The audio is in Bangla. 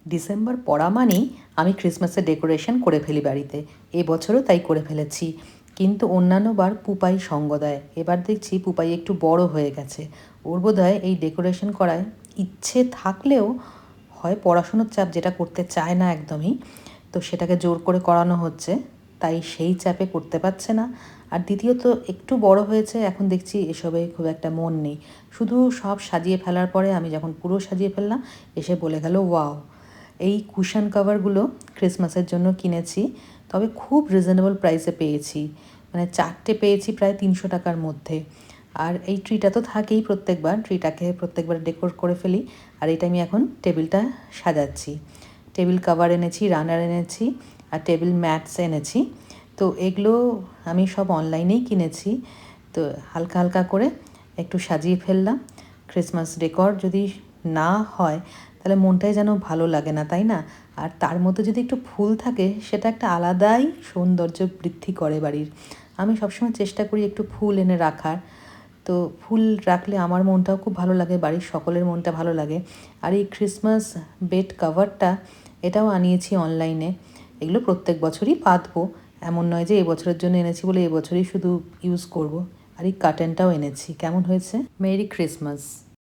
ডিসেম্বর পড়া মানেই আমি ক্রিসমাসের ডেকোরেশন করে ফেলি বাড়িতে। এবছরও তাই করে ফেলেছি, কিন্তু অন্যান্যবার পুপাই সঙ্গ দেয়। এবার দেখছি পুপাই একটু বড় হয়ে গেছে, ওর বোধহয় এই ডেকোরেশন করায় ইচ্ছে থাকলেও হয় পড়াশুনোর চাপ, যেটা করতে চায় না একদমই, তো সেটাকে জোর করে করানো হচ্ছে, তাই সেই চাপে করতে পারছে না। আর দ্বিতীয়ত একটু বড় হয়েছে, এখন দেখছি এসবে খুব একটা মন নেই। শুধু সব সাজিয়ে ফেলার পরে আমি যখন পুরো সাজিয়ে ফেললাম, এসে বলে গেল ওয়াও। এই কুশন কভারগুলো ক্রিসমাসের জন্য কিনেছি, তবে খুব রিজনেবল প্রাইসে পেয়েছি। মানে 4টে পেয়েছি প্রায় 300 টাকার মধ্যে। আর এই ট্রিটা তো থাকেই প্রত্যেকবার, ট্রিটাকে প্রত্যেকবার ডেকোর করে ফেলি। আর এটা আমি এখন টেবিলটা সাজাচ্ছি। টেবিল কভার এনেছি, রানার এনেছি, আর টেবিল ম্যাটস এনেছি। তো এগুলো আমি সব অনলাইনেই কিনেছি। তো হালকা হালকা করে একটু সাজিয়ে ফেললাম। ক্রিসমাস ডেকর যদি না হয় তাহলে মনটাই যেন ভালো লাগে না, তাই না? আর তার মধ্যে যদি একটু ফুল থাকে, সেটা একটা আলাদাই সৌন্দর্য বৃদ্ধি করে বাড়ির। আমি সবসময় চেষ্টা করি একটু ফুল এনে রাখার। তো ফুল রাখলে আমার মনটাও খুব ভালো লাগে, বাড়ির সকলের মনটা ভালো লাগে। আর এই ক্রিসমাস বেড কভারটা, এটাও আনিয়েছি অনলাইনে। এগুলো প্রত্যেক বছরই পাতবো, এমন নয় যে এবছরের জন্য এনেছি বলে এবছরই শুধু ইউজ করব। আর এই কার্টেনটাও এনেছি। কেমন হয়েছে? Merry Christmas.